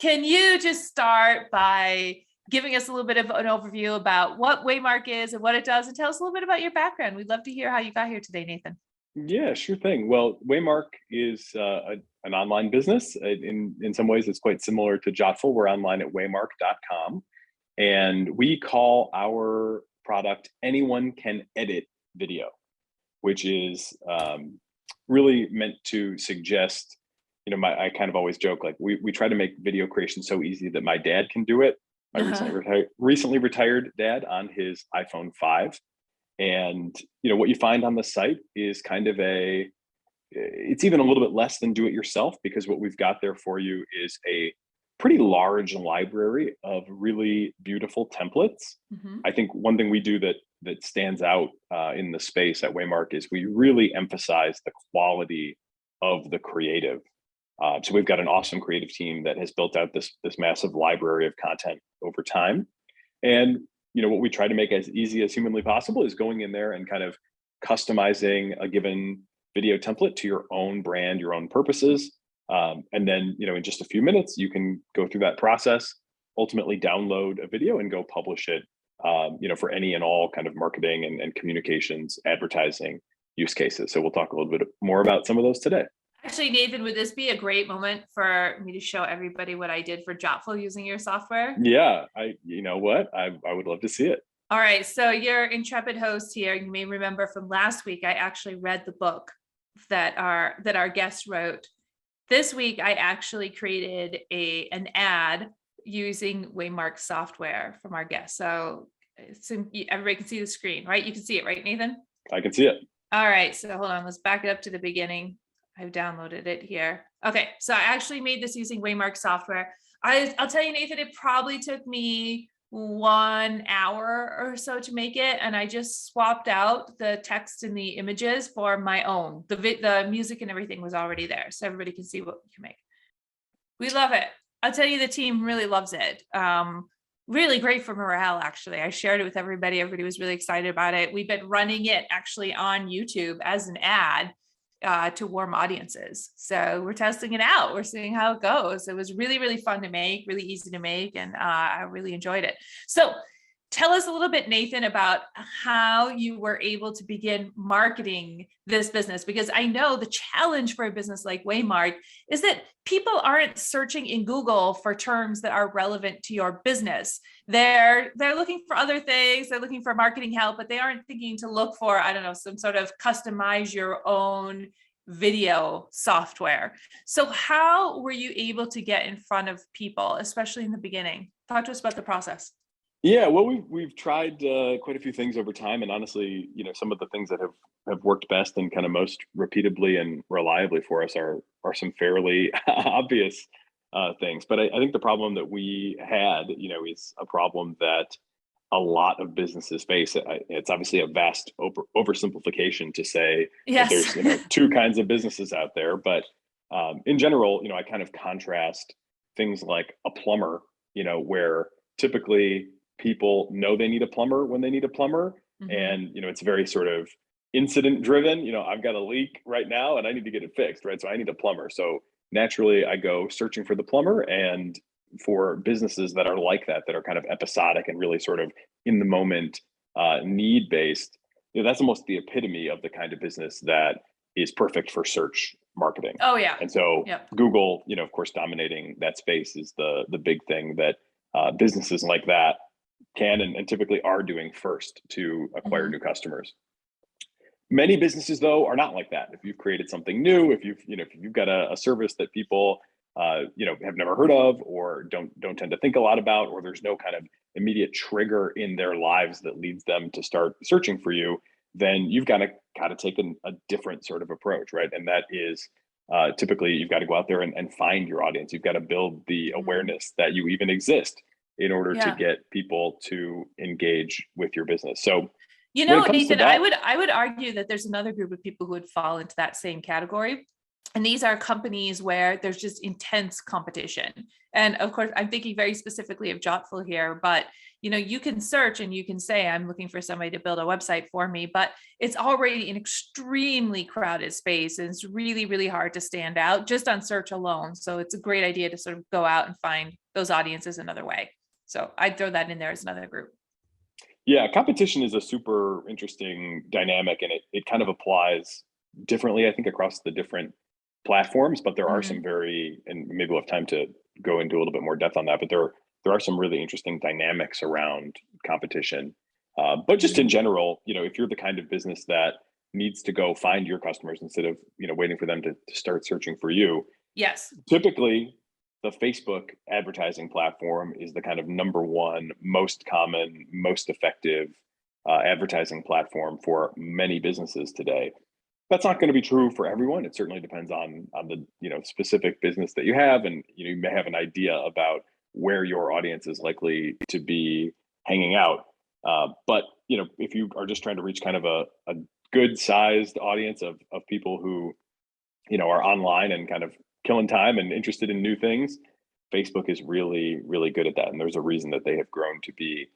Can you just start by giving us a little bit of an overview about what Waymark is and what it does, and tell us a little bit about your background? We'd love to hear how you got here today, Nathan. Yeah, sure thing. Well, Waymark is an online business. In some ways, it's quite similar to Jottful. We're online at waymark.com, and we call our product "Anyone Can Edit Video," which is really meant to suggest. I kind of always joke, like we try to make video creation so easy that my dad can do it. My recently retired dad on his iPhone 5. And what you find on the site is kind of it's even a little bit less than do it yourself, because what we've got there for you is a pretty large library of really beautiful templates. I think one thing we do that stands out in the space at Waymark is we really emphasize the quality of the creative. So we've got an awesome creative team that has built out this massive library of content over time. And what we try to make as easy as humanly possible is going in there and kind of customizing a given video template to your own brand, your own purposes. And then, in just a few minutes, you can go through that process, ultimately download a video and go publish it, for any and all kind of marketing and communications, advertising use cases. So we'll talk a little bit more about some of those today. Actually, Nathan, would this be a great moment for me to show everybody what I did for Jottful using your software? Yeah, I would love to see it. All right, so your intrepid host here, you may remember from last week, I actually read the book that our guest wrote. This week, I actually created an ad using Waymark software from our guest. So everybody can see the screen, right? You can see it, right, Nathan? I can see it. All right, so hold on, let's back it up to the beginning. I've downloaded it here. Okay, so I actually made this using Waymark software. I'll tell you, Nathan, it probably took me 1 hour or so to make it, and I just swapped out the text and the images for my own. The music and everything was already there, so everybody can see what we can make. We love it. I'll tell you, the team really loves it. Really great for morale, actually. I shared it with everybody. Everybody was really excited about it. We've been running it actually on YouTube as an ad to warm audiences. So we're testing it out. We're seeing how it goes. It was really, really fun to make, really easy to make, and I really enjoyed it. So tell us a little bit, Nathan, about how you were able to begin marketing this business, because I know the challenge for a business like Waymark is that people aren't searching in Google for terms that are relevant to your business. They're looking for other things. They're looking for marketing help, but they aren't thinking to look for, I don't know, some sort of customize your own video software. So how were you able to get in front of people, especially in the beginning? Talk to us about the process. Yeah, well, we've tried quite a few things over time, and honestly, some of the things that have worked best and kind of most repeatably and reliably for us are some fairly obvious things. But I think the problem that we had, is a problem that a lot of businesses face. It's obviously a vast oversimplification to say that there's two kinds of businesses out there, but in general, I kind of contrast things like a plumber, where typically people know they need a plumber when they need a plumber. And, it's very sort of incident driven. I've got a leak right now and I need to get it fixed, right? So I need a plumber. So naturally I go searching for the plumber. And for businesses that are like that are kind of episodic and really sort of in the moment, need based, that's almost the epitome of the kind of business that is perfect for search marketing. Oh yeah. And so Google, of course, dominating that space is the big thing that businesses like that can and typically are doing first to acquire new customers. Many businesses, though, are not like that. If you've created something new, if you've got a service that people have never heard of or don't tend to think a lot about, or there's no kind of immediate trigger in their lives that leads them to start searching for you, then you've got to kind of take a different sort of approach, right? And that is typically you've got to go out there and find your audience. You've got to build the awareness that you even exist in order to get people to engage with your business. So, Nathan, I would argue that there's another group of people who would fall into that same category. And these are companies where there's just intense competition. And of course, I'm thinking very specifically of Jottful here, but you can search and you can say, I'm looking for somebody to build a website for me, but it's already an extremely crowded space. And it's really, really hard to stand out just on search alone. So it's a great idea to sort of go out and find those audiences another way. So I'd throw that in there as another group. Yeah, competition is a super interesting dynamic, and it kind of applies differently, I think, across the different platforms. But there are some and maybe we'll have time to go into a little bit more depth on that. But there are some really interesting dynamics around competition. But just in general, if you're the kind of business that needs to go find your customers instead of waiting for them to start searching for you, Yes. typically the Facebook advertising platform is the kind of number one, most common, most effective advertising platform for many businesses today. That's not going to be true for everyone. It certainly depends on the specific business that you have, and you may have an idea about where your audience is likely to be hanging out. But if you are just trying to reach kind of a good sized audience of people who are online and kind of killing time and interested in new things, Facebook is really, really good at that. And there's a reason that they have grown to be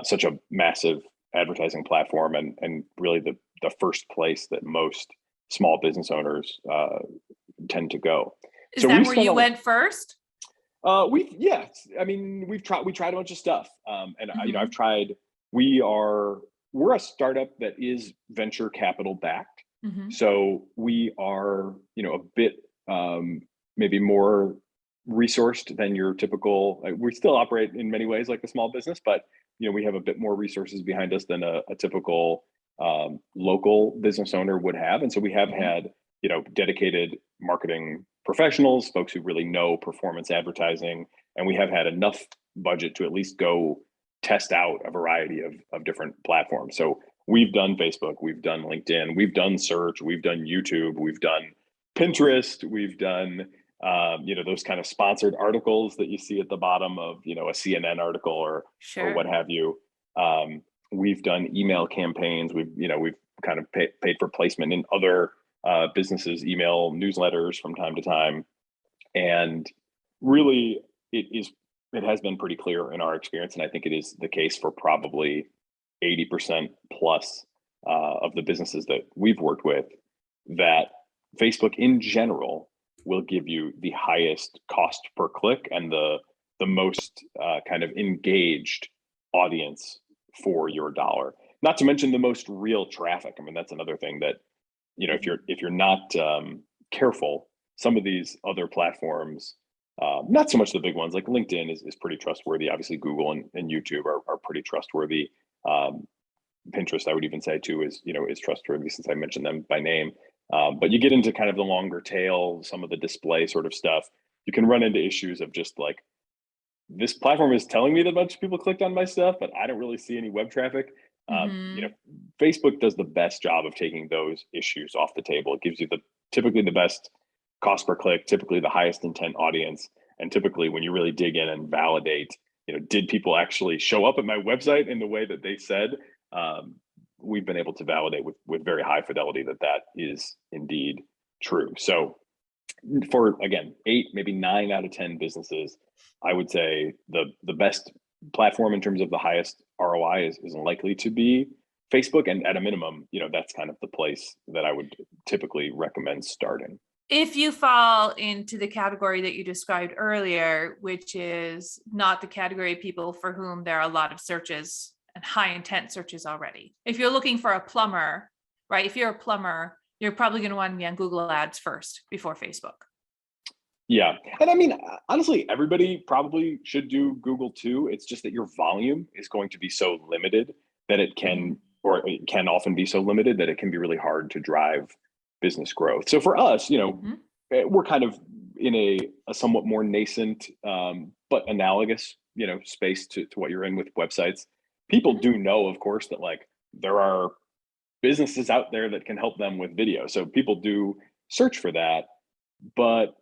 such a massive advertising platform, and really the first place that most small business owners tend to go. Is that where you went first? We tried a bunch of stuff. I've tried, we're a startup that is venture capital backed. So we are, a bit maybe more resourced than your typical. We still operate in many ways like a small business, but we have a bit more resources behind us than a typical local business owner would have. And so we have had dedicated marketing professionals, folks who really know performance advertising, and we have had enough budget to at least go test out a variety of different platforms. So we've done Facebook, we've done LinkedIn, we've done search, we've done YouTube, we've done Pinterest, we've done those kind of sponsored articles that you see at the bottom of a CNN article or what have you. We've done email campaigns. We've kind of paid for placement in other businesses' email newsletters from time to time, and really it has been pretty clear in our experience, and I think it is the case for probably 80% plus of the businesses that we've worked with, that Facebook in general will give you the highest cost per click and the most kind of engaged audience for your dollar. Not to mention the most real traffic. I mean, that's another thing that if you're not careful, some of these other platforms, not so much the big ones like LinkedIn is pretty trustworthy. Obviously, Google and YouTube are pretty trustworthy. Pinterest, I would even say too, is trustworthy since I mentioned them by name. But you get into kind of the longer tail, some of the display sort of stuff, you can run into issues of just like, this platform is telling me that a bunch of people clicked on my stuff, but I don't really see any web traffic. Facebook does the best job of taking those issues off the table. It gives you typically the best cost per click, typically the highest intent audience, and typically when you really dig in and validate, did people actually show up at my website in the way that they said? We've been able to validate with very high fidelity that is indeed true. So for, again, 8, maybe 9 out of 10 businesses, I would say the best platform in terms of the highest ROI is likely to be Facebook. And at a minimum, that's kind of the place that I would typically recommend starting. If you fall into the category that you described earlier, which is not the category of people for whom there are a lot of searches and high intent searches already. If you're looking for a plumber, right? If you're a plumber, you're probably going to want to be on Google Ads first before Facebook. Yeah. And I mean, honestly, everybody probably should do Google too. It's just that your volume is going to be so limited that it can often be so limited that it can be really hard to drive business growth. So for us, we're kind of in a somewhat more nascent, but analogous, space to what you're in with websites. People do know, of course, that like there are businesses out there that can help them with video. So people do search for that. But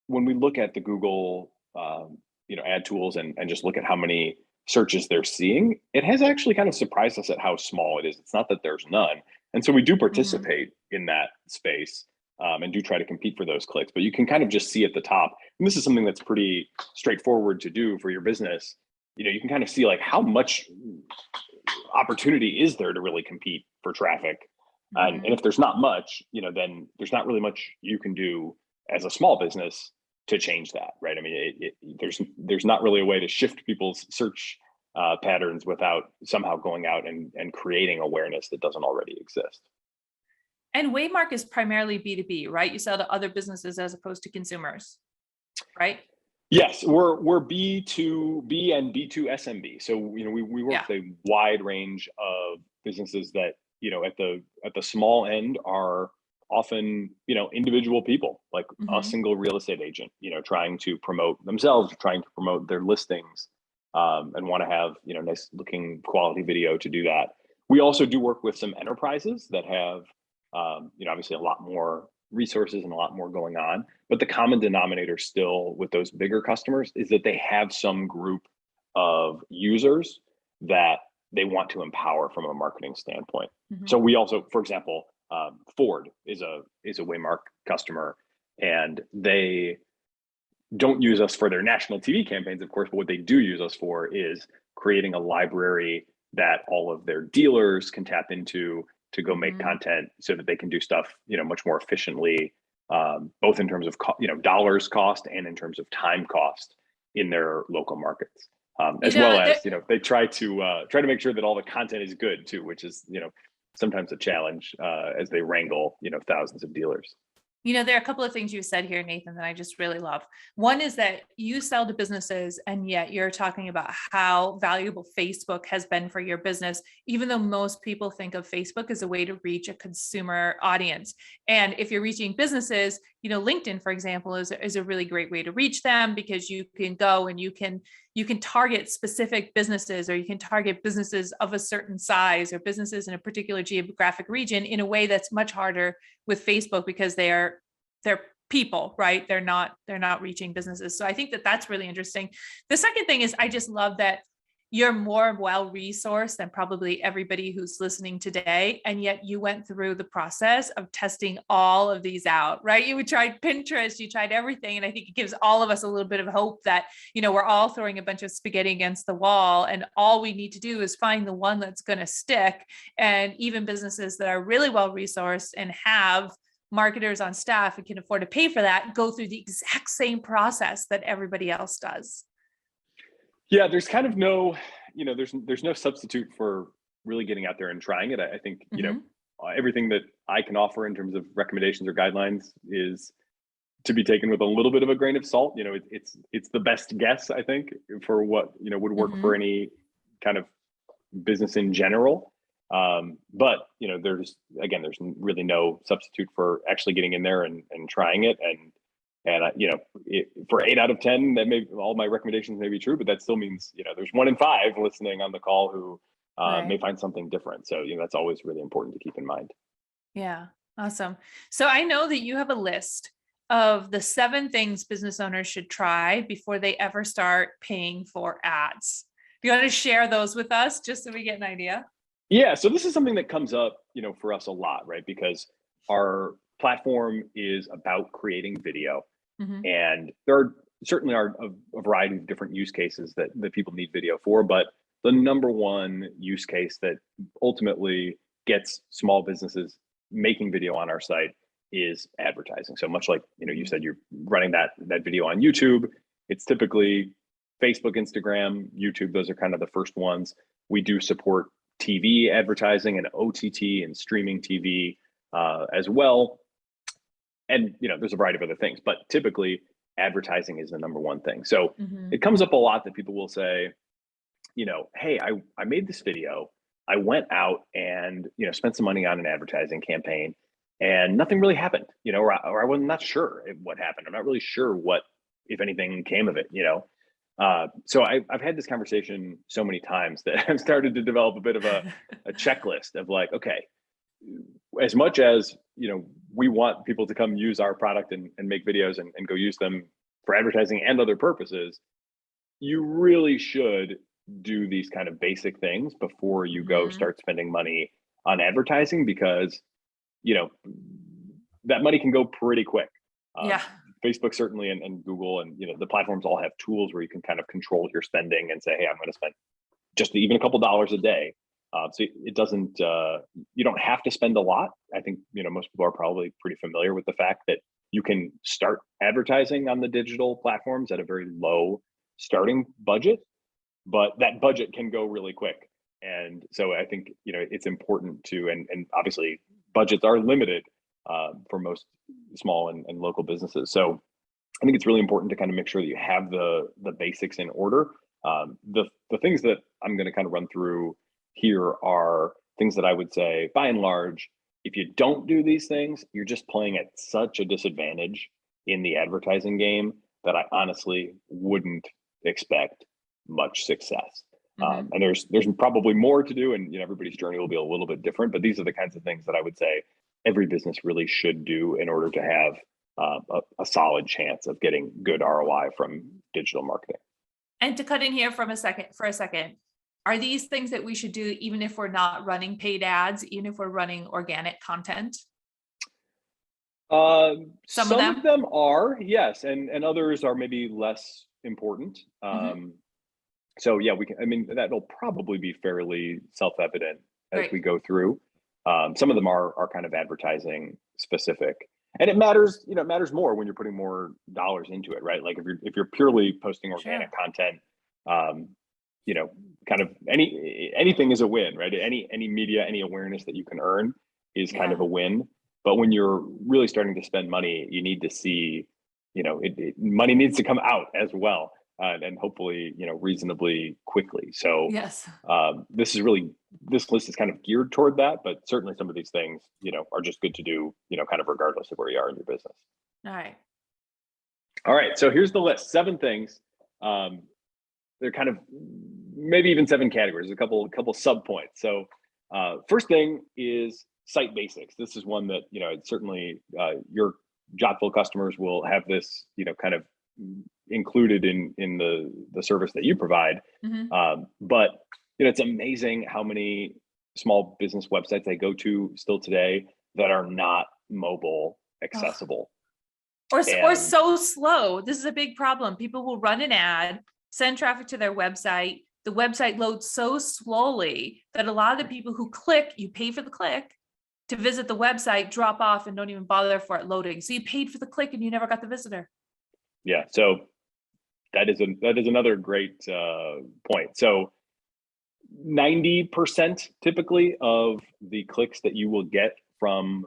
when we look at the Google, ad tools and just look at how many searches they're seeing, it has actually kind of surprised us at how small it is. It's not that there's none. And so we do participate in that space and do try to compete for those clicks, but you can kind of just see at the top. And this is something that's pretty straightforward to do for your business. you can kind of see like how much opportunity is there to really compete for traffic. And if there's not much, then there's not really much you can do as a small business to change that, right? I mean, there's not really a way to shift people's search patterns without somehow going out and creating awareness that doesn't already exist. And Waymark is primarily B2B, right? You sell to other businesses as opposed to consumers, right? Yes, we're B2B and B2 SMB. So we work with a wide range of businesses that at the small end are often individual people like a single real estate agent trying to promote themselves, trying to promote their listings, and want to have nice looking quality video to do that. We also do work with some enterprises that have obviously a lot more resources and a lot more going on, but the common denominator still with those bigger customers is that they have some group of users that they want to empower from a marketing standpoint. So we also, for example, Ford is a Waymark customer, and they don't use us for their national TV campaigns, of course, but what they do use us for is creating a library that all of their dealers can tap into to go make content so that they can do stuff, much more efficiently, both in terms of, dollars cost and in terms of time cost in their local markets. As well as, they try to make sure that all the content is good too, which is, sometimes a challenge as they wrangle, thousands of dealers. There are a couple of things you said here, Nathan, that I just really love. One is that you sell to businesses, and yet you're talking about how valuable Facebook has been for your business, even though most people think of Facebook as a way to reach a consumer audience. And if you're reaching businesses, LinkedIn, for example, is a really great way to reach them, because you can go and you can target specific businesses, or you can target businesses of a certain size or businesses in a particular geographic region in a way that's much harder with Facebook, because they're people, right? They're not reaching businesses. So I think that that's really interesting. The second thing is, I just love that you're more well-resourced than probably everybody who's listening today. And yet you went through the process of testing all of these out, right? You tried Pinterest, you tried everything. And I think it gives all of us a little bit of hope that, we're all throwing a bunch of spaghetti against the wall, and all we need to do is find the one that's going to stick. And even businesses that are really well-resourced and have marketers on staff and can afford to pay for that go through the exact same process that everybody else does. Yeah, there's kind of no, there's no substitute for really getting out there and trying it. I think, everything that I can offer in terms of recommendations or guidelines is to be taken with a little bit of a grain of salt. It's the best guess, I think, for what, would work for any kind of business in general. But, there's really no substitute for actually getting in there and trying it. And for 8 out of 10, that may all my recommendations may be true, but that still means, there's 1 in 5 listening on the call who may find something different. So, that's always really important to keep in mind. Yeah. Awesome. So I know that you have a list of the 7 things business owners should try before they ever start paying for ads. Do you want to share those with us just so we get an idea? Yeah. So this is something that comes up, for us a lot, right? Because our platform is about creating video. And there certainly are a variety of different use cases that people need video for, but the number one use case that ultimately gets small businesses making video on our site is advertising. So much like, you said you're running that video on YouTube, it's typically Facebook, Instagram, YouTube. Those are kind of the first ones. We do support TV advertising and OTT and streaming TV as well. And, there's a variety of other things, but typically advertising is the number one thing. So it comes up a lot that people will say, hey, I made this video. I went out and, spent some money on an advertising campaign and nothing really happened, or I was not sure what happened. I'm not really sure what, if anything, came of it, So I've had this conversation so many times that I've started to develop a bit of a checklist of like, okay, as much as we want people to come use our product and make videos and go use them for advertising and other purposes, you really should do these kind of basic things before you go start spending money on advertising, because that money can go pretty quick. Facebook certainly, and Google, and the platforms all have tools where you can kind of control your spending and say, hey, I'm going to spend just even a couple dollars a day. So it doesn't, you don't have to spend a lot. I think, most people are probably pretty familiar with the fact that you can start advertising on the digital platforms at a very low starting budget, but that budget can go really quick. And so I think, it's important to, and obviously budgets are limited for most small and local businesses. So I think it's really important to kind of make sure that you have the basics in order. The things that I'm going to kind of run through here are things that I would say, by and large, if you don't do these things, you're just playing at such a disadvantage in the advertising game that I honestly wouldn't expect much success. And there's probably more to do, and everybody's journey will be a little bit different, but these are the kinds of things that I would say every business really should do in order to have a solid chance of getting good ROI from digital marketing. And to cut in here for a second, are these things that we should do even if we're not running paid ads, even if we're running organic content? Some of them are, yes, and others are maybe less important. So yeah, that'll probably be fairly self-evident as we go through. Some of them are kind of advertising specific, and it matters, it matters more when you're putting more dollars into it, right? Like if you're purely posting organic content, kind of anything is a win, right? Any media, any awareness that you can earn is kind of a win. But when you're really starting to spend money, you need to see, money needs to come out as well. And hopefully, reasonably quickly. So yes, this list is kind of geared toward that, but certainly some of these things, are just good to do, kind of regardless of where you are in your business. All right. So here's the list, 7 things. They're kind of maybe even 7 categories, a couple sub points. So first thing is site basics. This is one that, certainly your Jottful customers will have this, kind of included in the service that you provide. But it's amazing how many small business websites I go to still today that are not mobile accessible. Or so slow. This is a big problem. People will run an ad, send traffic to their website. The website loads so slowly that a lot of the people who click, you pay for the click to visit the website, drop off and don't even bother for it loading. So you paid for the click and you never got the visitor. Yeah, so that is another great point. So 90% typically of the clicks that you will get from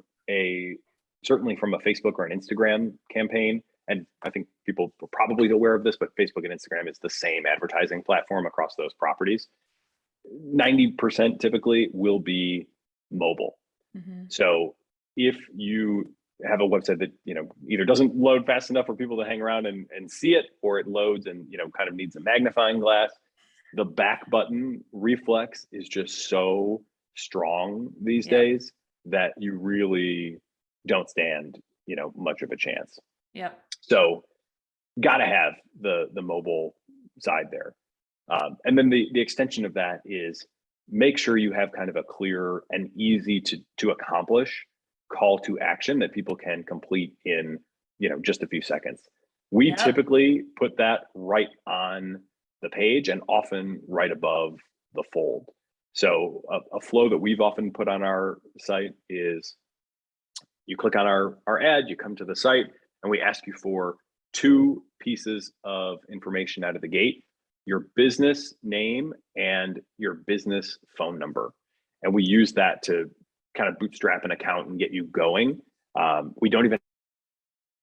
certainly from a Facebook or an Instagram campaign, and I think people are probably aware of this, but Facebook and Instagram is the same advertising platform across those properties. 90% typically will be mobile. So if you have a website that either doesn't load fast enough for people to hang around and see it, or it loads and kind of needs a magnifying glass, the back button reflex is just so strong these days that you really don't stand much of a chance. So gotta have the mobile side there. And then the extension of that is make sure you have kind of a clear and easy to accomplish call to action that people can complete in just a few seconds. We typically put that right on the page and often right above the fold. So a flow that we've often put on our site is you click on our ad, you come to the site, and we ask you for 2 pieces of information out of the gate: your business name and your business phone number. And we use that to kind of bootstrap an account and get you going. We don't even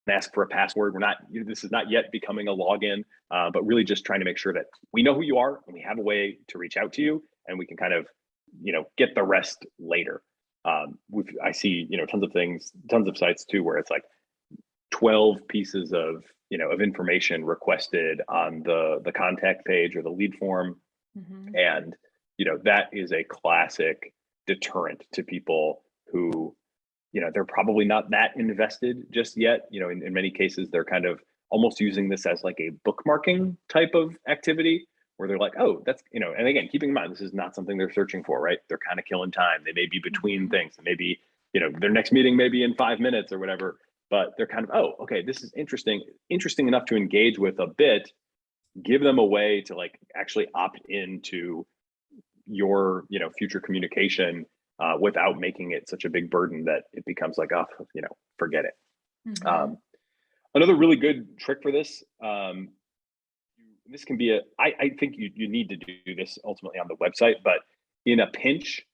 ask for a password. This is not yet becoming a login, but really just trying to make sure that we know who you are and we have a way to reach out to you, and we can kind of, get the rest later. I see, tons of sites too, where it's like 12 pieces of, of information requested on the contact page or the lead form. And, that is a classic deterrent to people who, they're probably not that invested just yet. In many cases, they're kind of almost using this as like a bookmarking type of activity where they're like, oh, that's, and again, keeping in mind, this is not something they're searching for, right? They're kind of killing time. They may be between things, and maybe, their next meeting may be in 5 minutes or whatever. but they're kind of, oh, okay, this is interesting enough to engage with a bit. Give them a way to like actually opt into your, future communication without making it such a big burden that it becomes like, oh, forget it. Mhm. Another really good trick for this, this can be I think you need to do this ultimately on the website, but in a pinch,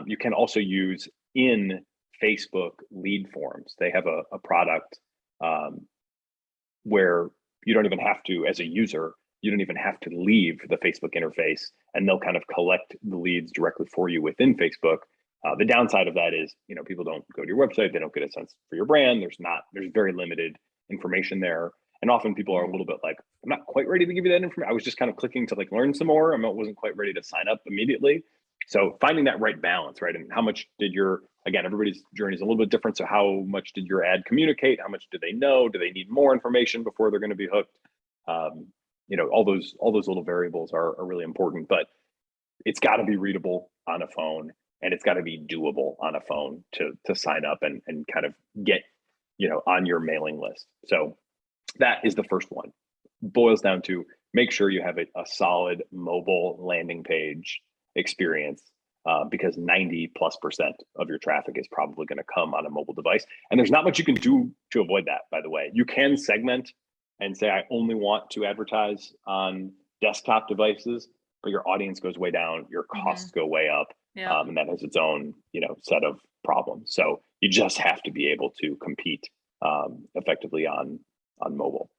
you can also use in Facebook lead forms. They have a product um, where you don't even have to, as a user, you don't even have to leave the Facebook interface, and they'll kind of collect the leads directly for you within Facebook. The downside of that is, people don't go to your website, they don't get a sense for your brand. There's very limited information there, and often people are a little bit like, I'm not quite ready to give you that information. I was just kind of clicking to like learn some more. I wasn't quite ready to sign up immediately. So finding that right balance, right? And how much did again, everybody's journey is a little bit different. So how much did your ad communicate? How much do they know? Do they need more information before they're going to be hooked? All those little variables are really important, but it's got to be readable on a phone, and it's got to be doable on a phone to sign up and kind of get, on your mailing list. So that is the first one. Boils down to make sure you have a solid mobile landing page experience, because 90+% of your traffic is probably going to come on a mobile device. And there's not much you can do to avoid that, by the way. You can segment and say, I only want to advertise on desktop devices, but your audience goes way down, your costs go way up. Yeah. And that has its own, set of problems. So you just have to be able to compete effectively on mobile.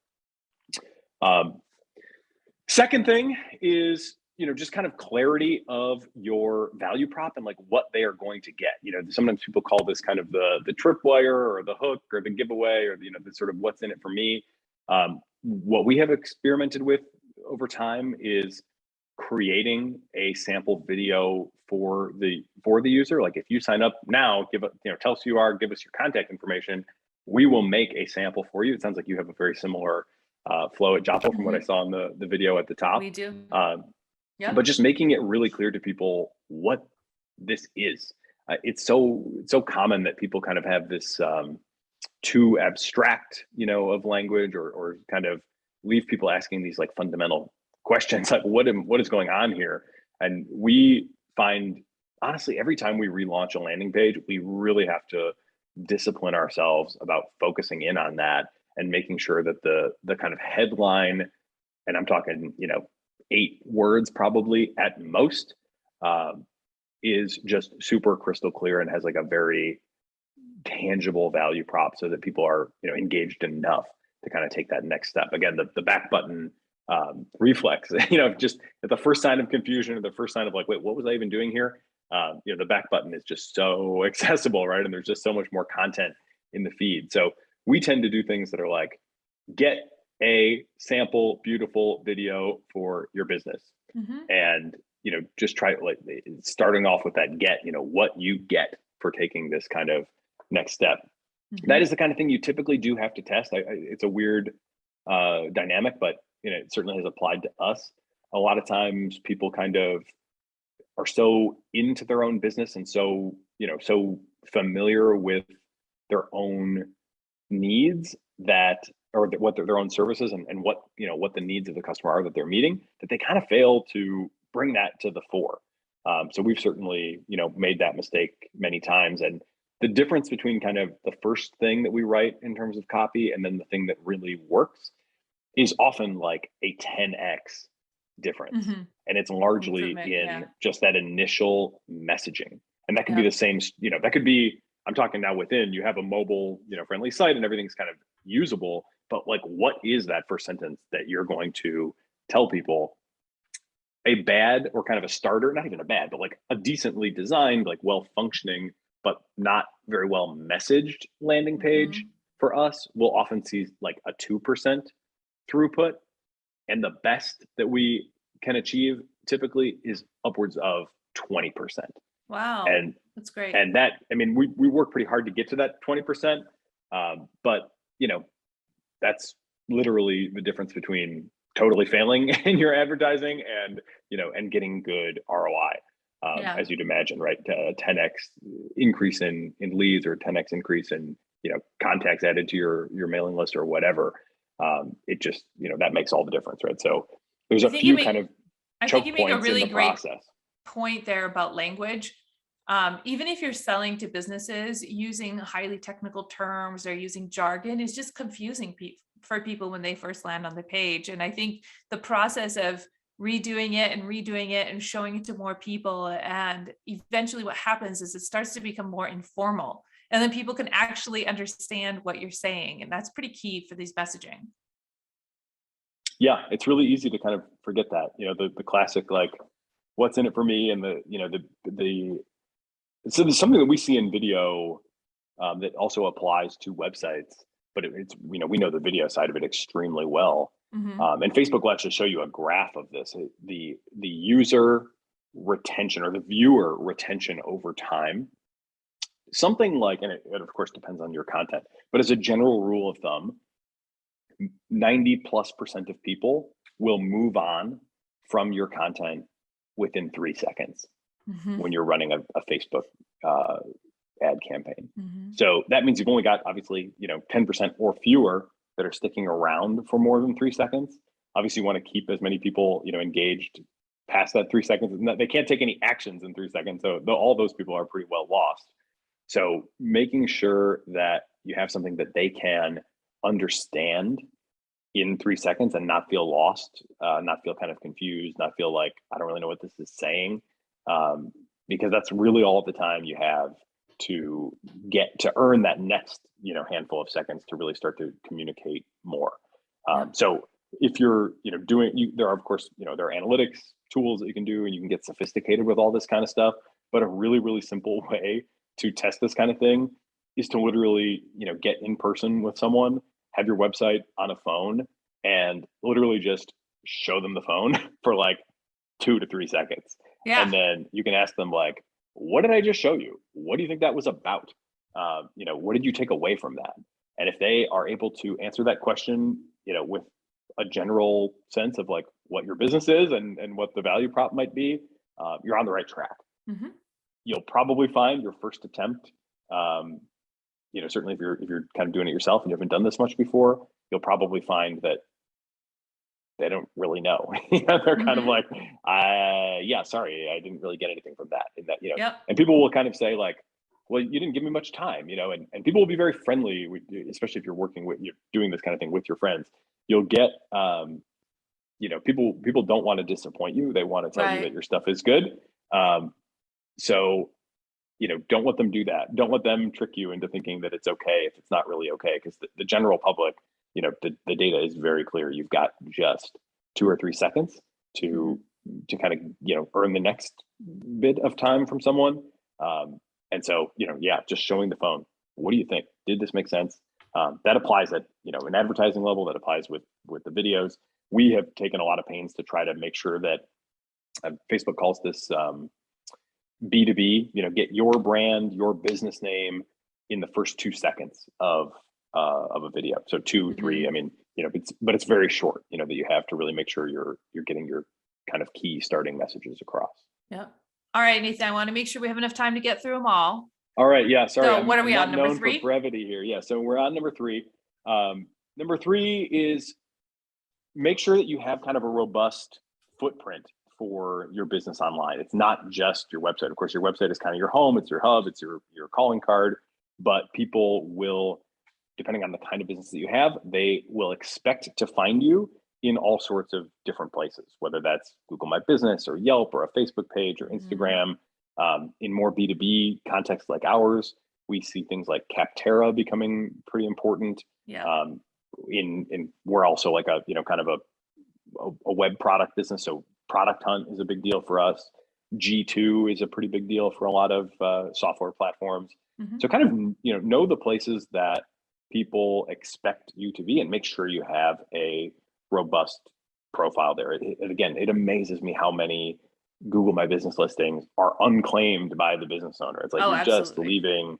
Second thing is, just kind of clarity of your value prop and like what they are going to get. Sometimes people call this kind of the tripwire or the hook or the giveaway or the sort of what's in it for me. What we have experimented with over time is creating a sample video for the user. Like if you sign up now, tell us who you are, give us your contact information. We will make a sample for you. It sounds like you have a very similar flow at Jottful from what I saw in the video at the top. We do. Yeah. But just making it really clear to people what this is. It's so common that people kind of have this too abstract, of language, or kind of leave people asking these like fundamental questions like what is going on here. And we find, honestly, every time we relaunch a landing page, we really have to discipline ourselves about focusing in on that and making sure that the kind of headline, and I'm talking 8 words probably at most, is just super crystal clear and has like a very tangible value prop, so that people are engaged enough to kind of take that next step. Again, the back button reflex, just at the first sign of confusion or the first sign of like, wait, what was I even doing here? The back button is just so accessible, right? And there's just so much more content in the feed. So we tend to do things that are like, get a sample beautiful video for your business. And just try like starting off with that what you get for taking this kind of next step. That is the kind of thing you typically do have to test. It's a weird dynamic, but it certainly has applied to us. A lot of times people kind of are so into their own business and so familiar with their own needs what their own services and what the needs of the customer are that they're meeting, that they kind of fail to bring that to the fore. So we've certainly made that mistake many times. And the difference between kind of the first thing that we write in terms of copy and then the thing that really works is often like a 10x difference. And it's largely in just that initial messaging. And that could be the same, that could be, I'm talking now within, you have a mobile, friendly site and everything's kind of usable, but like, what is that first sentence that you're going to tell people? A bad or kind of a starter, not even a bad, but like a decently designed, like well-functioning, but not very well messaged landing page for us will often see like a 2% throughput. And the best that we can achieve typically is upwards of 20%. Wow. And that's great. And that, I mean, we work pretty hard to get to that 20%. But that's literally the difference between totally failing in your advertising and getting good ROI. As you'd imagine, right? 10x increase in leads or 10x increase in contacts added to your mailing list or whatever. It just, that makes all the difference, right? So there's a few kind of choke make a points in really the great process. point there about language. Even if you're selling to businesses, using highly technical terms or using jargon is just confusing for people when they first land on the page. And I think the process of redoing it and showing it to more people, and eventually what happens is it starts to become more informal, and then people can actually understand what you're saying. And that's pretty key for these messaging. Yeah, it's really easy to kind of forget that, the classic, like, what's in it for me, and so there's something that we see in video that also applies to websites, but it's, we know the video side of it extremely well. And Facebook will actually show you a graph of this, the user retention or the viewer retention over time. Something like, and it of course depends on your content, but as a general rule of thumb, 90+% of people will move on from your content within 3 seconds when you're running a Facebook ad campaign. So that means you've only got, obviously, 10% or fewer that are sticking around for more than 3 seconds. Obviously, you want to keep as many people, engaged past that 3 seconds. And they can't take any actions in 3 seconds. So all those people are pretty well lost. So making sure that you have something that they can understand in 3 seconds and not feel lost, not feel kind of confused, not feel like, I don't really know what this is saying, because that's really all the time you have to get to earn that next, handful of seconds to really start to communicate more. So if you're, there are, of course, there are analytics tools that you can do, and you can get sophisticated with all this kind of stuff. But a really, really simple way to test this kind of thing is to literally, get in person with someone, have your website on a phone, and literally just show them the phone for like 2 to 3 seconds. Yeah. And then you can ask them, like, what did I just show you? What do you think that was about? What did you take away from that? And if they are able to answer that question, with a general sense of like what your business is and what the value prop might be, you're on the right track. You'll probably find your first attempt, certainly if you're kind of doing it yourself and you haven't done this much before, you'll probably find that they don't really know. They're kind of like, yeah, sorry, I didn't really get anything from that. And that, and people will kind of say like, well, you didn't give me much time, and people will be very friendly, especially if you're doing this kind of thing with your friends. You'll get, people don't want to disappoint you. They want to tell you that your stuff is good. So, don't let them do that. Don't let them trick you into thinking that it's okay if it's not really okay, because the general public, the data is very clear. You've got just 2 or 3 seconds to kind of, earn the next bit of time from someone. And so, just showing the phone. What do you think? Did this make sense? That applies at, an advertising level, that applies with the videos. We have taken a lot of pains to try to make sure that Facebook calls this B2B, get your brand, your business name in the first 2 seconds of a video. So 2, 3, I mean, but it's very short, that you have to really make sure you're getting your kind of key starting messages across. Yeah. All right, Nathan, I want to make sure we have enough time to get through them all. All right. Yeah. Sorry. So what are we on, number 3? For brevity here. Yeah. So we're on number 3. Number 3 is make sure that you have kind of a robust footprint for your business online. It's not just your website. Of course, your website is kind of your home. It's your hub. It's your calling card. But people will, depending on the kind of business that you have, they will expect to find you in all sorts of different places, whether that's Google My Business or Yelp or a Facebook page or Instagram. In more B2B contexts like ours, we see things like Capterra becoming pretty important. We're also like a, kind of a web product business. So Product Hunt is a big deal for us. G2 is a pretty big deal for a lot of software platforms. So kind of, know the places that people expect you to be and make sure you have a robust profile there. Again, it amazes me how many Google My Business listings are unclaimed by the business owner. It's like you're just leaving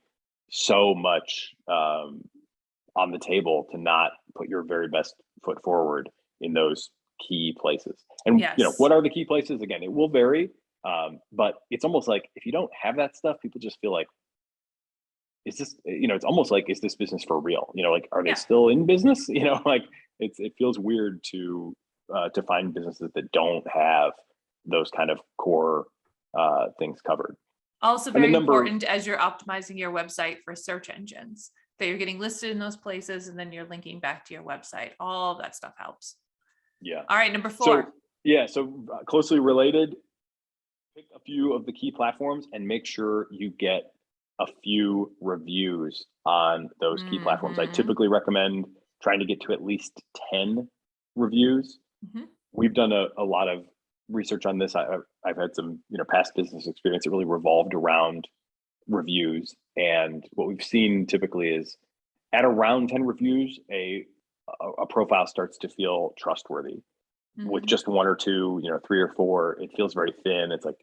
so much on the table to not put your very best foot forward in those key places. And what are the key places? Again, it will vary, but it's almost like if you don't have that stuff, people just feel like, is this, it's almost like, is this business for real? Like, are they Yeah. still in business? Like it feels weird to find businesses that don't have those kind of core things covered. Also And then very number, important as you're optimizing your website for search engines, that you're getting listed in those places and then you're linking back to your website. All of that stuff helps. yeah. All right, number So 4. yeah, so closely related, pick a few of the key platforms and make sure you get a few reviews on those key platforms. I Mhm. typically recommend trying to get to at least 10 reviews. Mhm. We've done a lot of research on this. I've had some, past business experience that really revolved around reviews. And what we've seen typically is at around 10 reviews, a profile starts to feel trustworthy. With Mhm. just one or two, 3 or 4, it feels very thin. It's like,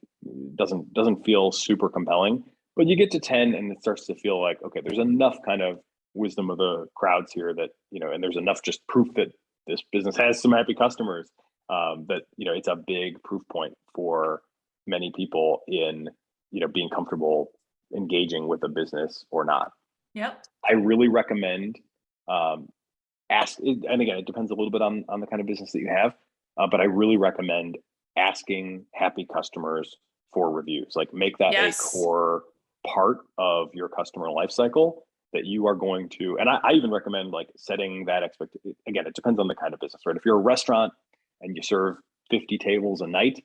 doesn't feel super compelling. But you get to 10 and it starts to feel like, okay, there's enough kind of wisdom of the crowds here that, and there's enough just proof that this business has some happy customers, that, it's a big proof point for many people in, being comfortable engaging with a business or not. Yep. I really recommend, and again, it depends a little bit on the kind of business that you have, but I really recommend asking happy customers for reviews. Like, make that a Yes. core part of your customer life cycle, that you are going to, and I even recommend like setting that expectation. Again, it depends on the kind of business, right? If you're a restaurant and you serve 50 tables a night,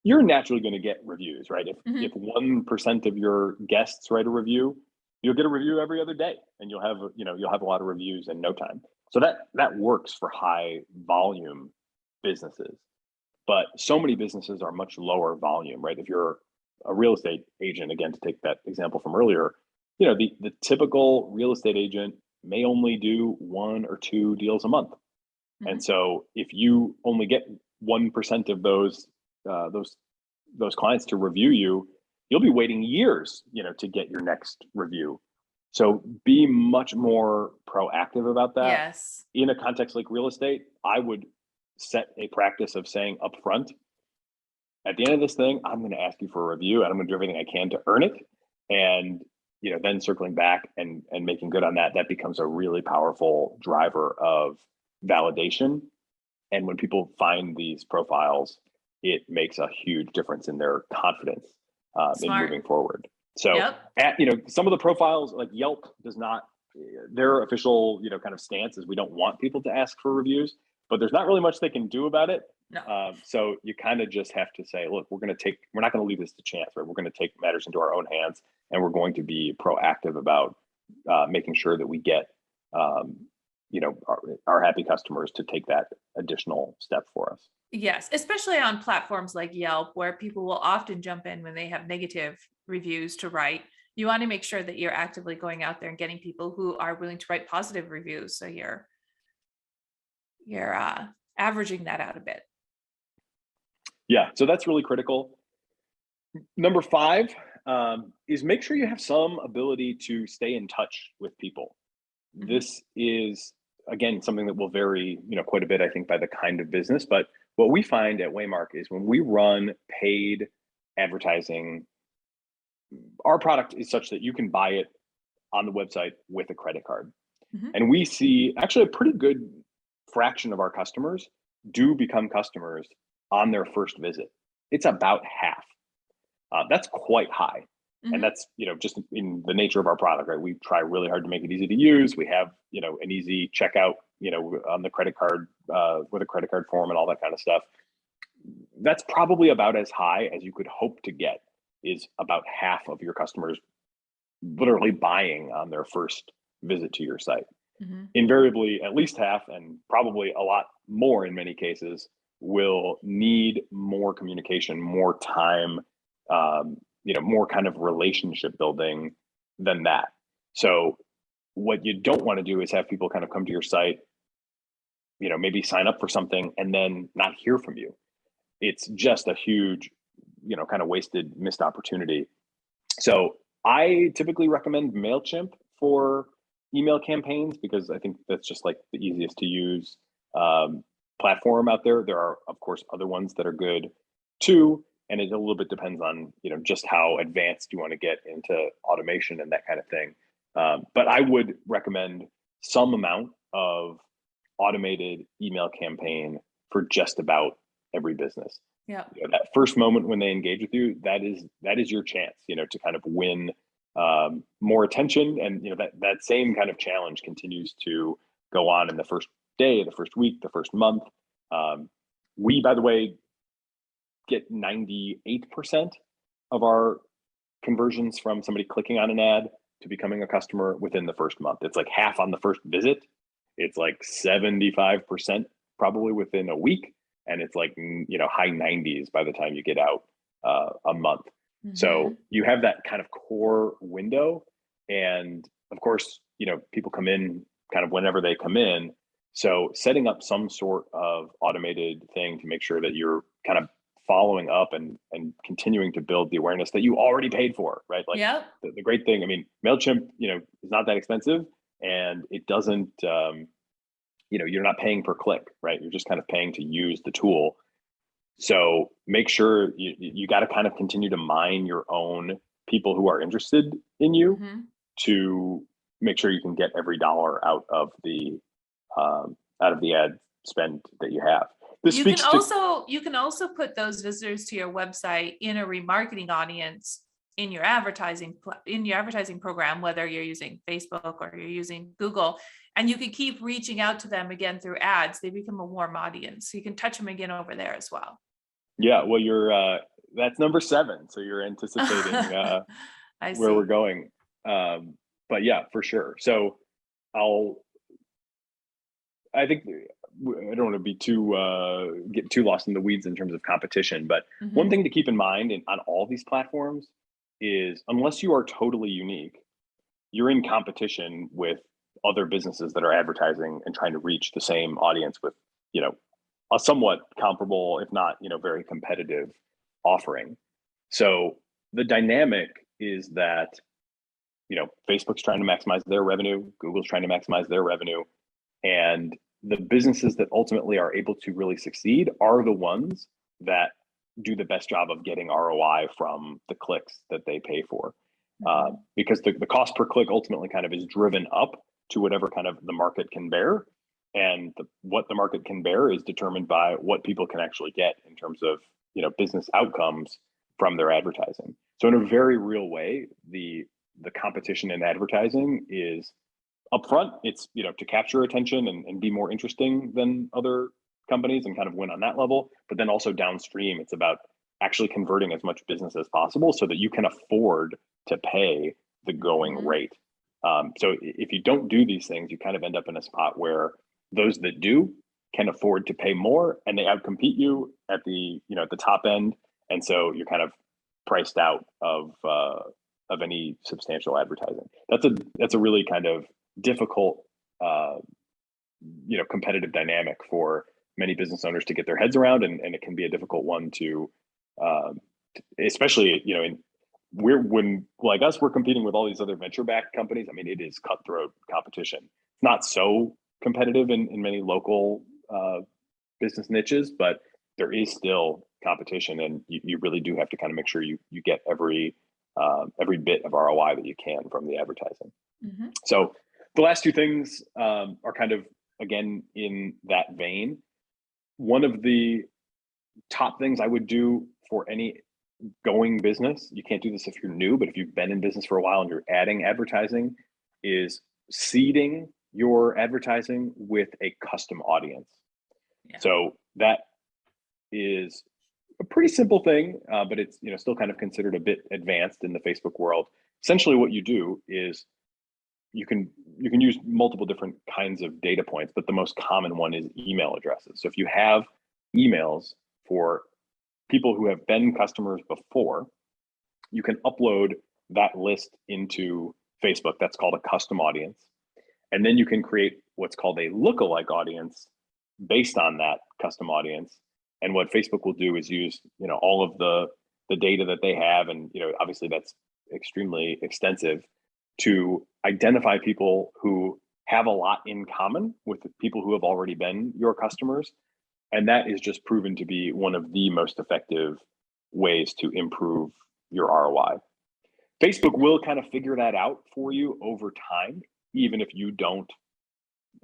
you're naturally going to get reviews, right? If Mhm. 1% of your guests write a review, you'll get a review every other day, and you'll have a lot of reviews in no time. So that works for high volume businesses. But so many businesses are much lower volume, right? If you're a real estate agent, again, to take that example from earlier, the typical real estate agent may only do 1 or 2 deals a month. And Mhm. so if you only get 1% of uh, those those clients to review you, you'll be waiting years, to get your next review. So be much more proactive about that. Yes. In a context like real estate, I would set a practice of saying upfront, at the end of this thing, I'm going to ask you for a review, and I'm going to do everything I can to earn it. And then circling back and making good on that, that becomes a really powerful driver of validation. And when people find these profiles, it makes a huge difference in their confidence in Smart. moving forward. So, Yep. some of the profiles like Yelp does not, their official, kind of stance is we don't want people to ask for reviews, but there's not really much they can do about it. No. So you kind of just have to say, look, we're not going to leave this to chance, right? We're going to take matters into our own hands, and we're going to be proactive about making sure that we get, our happy customers to take that additional step for us. Yes, especially on platforms like Yelp, where people will often jump in when they have negative reviews to write. You want to make sure that you're actively going out there and getting people who are willing to write positive reviews. So you're averaging that out a bit. Yeah, so that's really critical. Number 5 is make sure you have some ability to stay in touch with people. Mhm. This is, again, something that will vary, quite a bit, I think, by the kind of business. But what we find at Waymark is when we run paid advertising, our product is such that you can buy it on the website with a credit card. Mhm. And we see actually a pretty good fraction of our customers do become customers on their first visit. It's about half. That's quite high. And Mhm. that's, just in the nature of our product, right? We try really hard to make it easy to use. We have, an easy checkout, on the credit card, with a credit card form and all that kind of stuff. That's probably about as high as you could hope to get, is about half of your customers literally buying on their first visit to your site. Mhm. Invariably, at least half, and probably a lot more in many cases, will need more communication, more time, more kind of relationship building than that. So, what you don't want to do is have people kind of come to your site, maybe sign up for something and then not hear from you. It's just a huge, kind of wasted, missed opportunity. So, I typically recommend Mailchimp for email campaigns because I think that's just like the easiest to use platform out there. There are, of course, other ones that are good too, and it a little bit depends on just how advanced you want to get into automation and that kind of thing. But I would recommend some amount of automated email campaign for just about every business. Yeah. That first moment when they engage with you, that is your chance, to kind of win more attention. And that same kind of challenge continues to go on in the first day, the first week, the first month. We, by the way, get 98% of our conversions from somebody clicking on an ad to becoming a customer within the first month. It's like half on the first visit. It's like 75% probably within a week. And it's like, high 90s by the time you get out a month. Mm-hmm. So you have that kind of core window. And of course, people come in kind of whenever they come in. So setting up some sort of automated thing to make sure that you're kind of following up and continuing to build the awareness that you already paid for, right? Like the great thing, Mailchimp, is not that expensive, and it doesn't, you're not paying per click, right? You're just kind of paying to use the tool. So make sure you got to kind of continue to mine your own people who are interested in you to make sure you can get every dollar out of the ad spend that you have. You can also put those visitors to your website in a remarketing audience in your advertising program, whether you're using Facebook or you're using Google, and you can keep reaching out to them again through ads. They become a warm audience. So you can touch them again over there as well. Yeah, well, you're that's number 7. So you're anticipating where we're going. But yeah, for sure. So I think I don't want to be get too lost in the weeds in terms of competition, but one thing to keep in mind on all these platforms is, unless you are totally unique, you're in competition with other businesses that are advertising and trying to reach the same audience with, a somewhat comparable, if not, very competitive offering. So the dynamic is that, Facebook's trying to maximize their revenue, Google's trying to maximize their revenue, and the businesses that ultimately are able to really succeed are the ones that do the best job of getting ROI from the clicks that they pay for. Because the cost per click ultimately kind of is driven up to whatever kind of the market can bear. And what the market can bear is determined by what people can actually get in terms of, business outcomes from their advertising. So in a very real way, the competition in advertising is upfront. It's, to capture attention and be more interesting than other companies and kind of win on that level. But then also downstream, it's about actually converting as much business as possible so that you can afford to pay the going rate. So if you don't do these things, you kind of end up in a spot where those that do can afford to pay more, and they outcompete you at the at the top end, and so you're kind of priced out of any substantial advertising. That's a really kind of difficult competitive dynamic for many business owners to get their heads around, and it can be a difficult one to especially when like us, we're competing with all these other venture-backed companies. It is cutthroat competition. It's not so competitive in many local business niches, but there is still competition, and you really do have to kind of make sure you get every bit of ROI that you can from the advertising. So the last 2 things are kind of, again, in that vein. One of the top things I would do for any going business, you can't do this if you're new, but if you've been in business for a while and you're adding advertising, is seeding your advertising with a custom audience. So that is a pretty simple thing, but it's still kind of considered a bit advanced in the Facebook world. Essentially, what you do is you can use multiple different kinds of data points, but the most common one is email addresses. So if you have emails for people who have been customers before, you can upload that list into Facebook. That's called a custom audience. And then you can create what's called a lookalike audience based on that custom audience. And what Facebook will do is use, all of the data that they have, and obviously that's extremely extensive, to identify people who have a lot in common with the people who have already been your customers. And that is just proven to be one of the most effective ways to improve your ROI. Facebook will kind of figure that out for you over time, even if you don't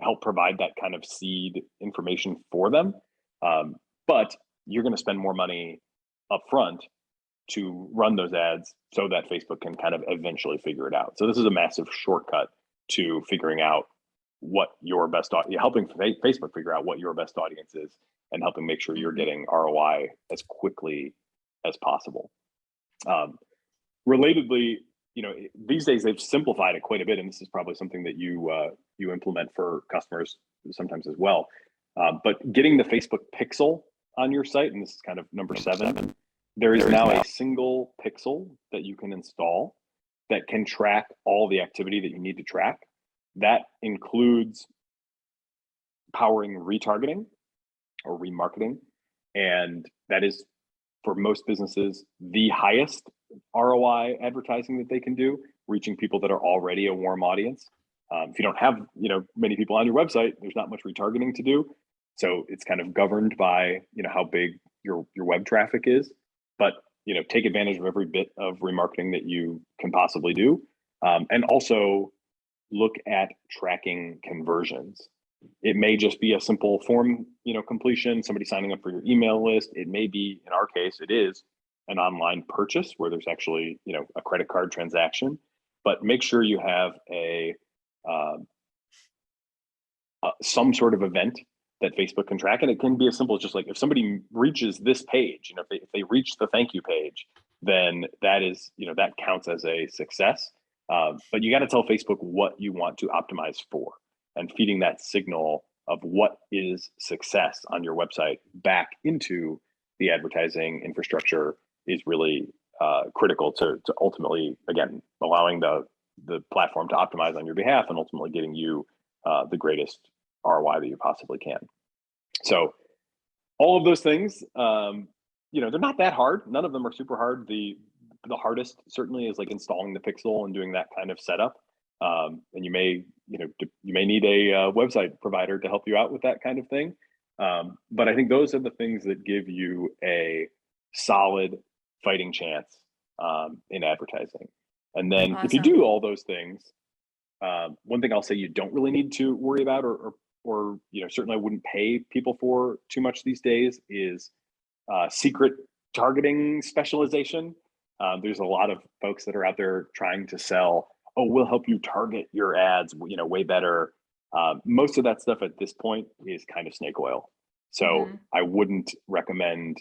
help provide that kind of seed information for them. But you're going to spend more money up front to run those ads so that Facebook can kind of eventually figure it out. So this is a massive shortcut to figuring out what your best helping Facebook figure out what your best audience is and helping make sure you're getting ROI as quickly as possible. Relatedly, these days they've simplified it quite a bit, and this is probably something that you implement for customers sometimes as well. But getting the Facebook pixel on your site, and this is kind of number 7, there is now a single pixel that you can install that can track all the activity that you need to track. That includes powering retargeting or remarketing, and that is, for most businesses, the highest ROI advertising that they can do, reaching people that are already a warm audience. If you don't have many people on your website, there's not much retargeting to do. So it's kind of governed by how big your web traffic is. But take advantage of every bit of remarketing that you can possibly do, and also look at tracking conversions. It may just be a simple form completion, somebody signing up for your email list. It may be, in our case, it is an online purchase where there's actually a credit card transaction. But make sure you have some sort of event that Facebook can track, and it can be as simple as just like, if somebody reaches this page, if they reach the thank you page, then that is that counts as a success. But you got to tell Facebook what you want to optimize for, and feeding that signal of what is success on your website back into the advertising infrastructure is really critical to ultimately, again, allowing the platform to optimize on your behalf and ultimately getting you the greatest ROI that you possibly can. So all of those things, they're not that hard. None of them are super hard. The hardest certainly is like installing the pixel and doing that kind of setup. And you may need a website provider to help you out with that kind of thing. But I think those are the things that give you a solid fighting chance in advertising. And then if you do all those things, one thing I'll say you don't really need to worry about, or certainly I wouldn't pay people for too much these days, is secret targeting specialization. There's a lot of folks that are out there trying to sell, we'll help you target your ads, way better. Most of that stuff at this point is kind of snake oil. So I wouldn't recommend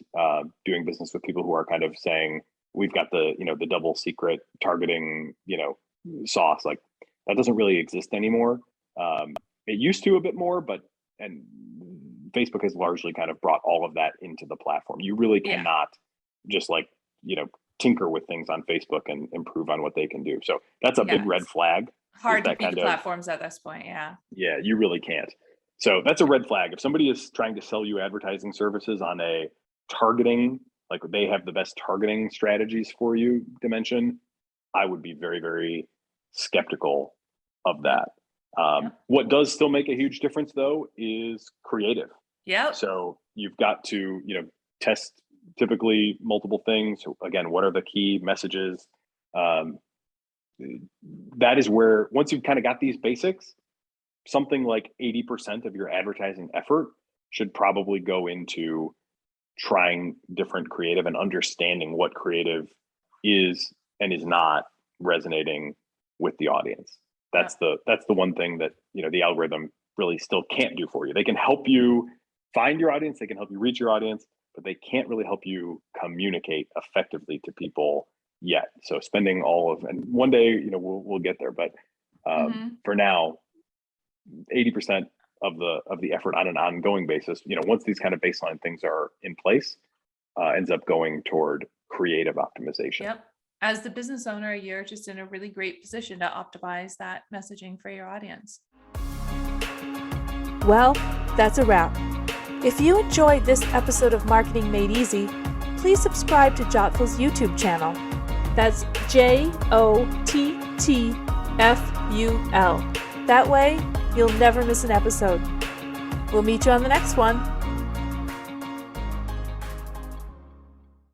doing business with people who are kind of saying, we've got the double secret targeting, sauce. Like, that doesn't really exist anymore. It used to a bit more, and Facebook has largely kind of brought all of that into the platform. You really cannot just tinker with things on Facebook and improve on what they can do. So that's a big red flag. Hard to beat the platforms at this point. Yeah, you really can't. So that's a red flag. If somebody is trying to sell you advertising services on a targeting, like they have the best targeting strategies for you dimension, I would be very, very skeptical of that. What does still make a huge difference though is creative. So you've got to, test typically multiple things. Again, what are the key messages? That is where, once you've kind of got these basics, something like 80% of your advertising effort should probably go into trying different creative and understanding what creative is and is not resonating with the audience. That's the one thing that the algorithm really still can't do for you. They can help you find your audience, they can help you reach your audience, but they can't really help you communicate effectively to people yet. So spending and one day we'll get there, but for now, 80% of the effort on an ongoing basis, once these kind of baseline things are in place, ends up going toward creative optimization. As the business owner, you're just in a really great position to optimize that messaging for your audience. Well, that's a wrap. If you enjoyed this episode of Marketing Made Easy, please subscribe to Jottful's YouTube channel. That's Jottful. That way, you'll never miss an episode. We'll meet you on the next one.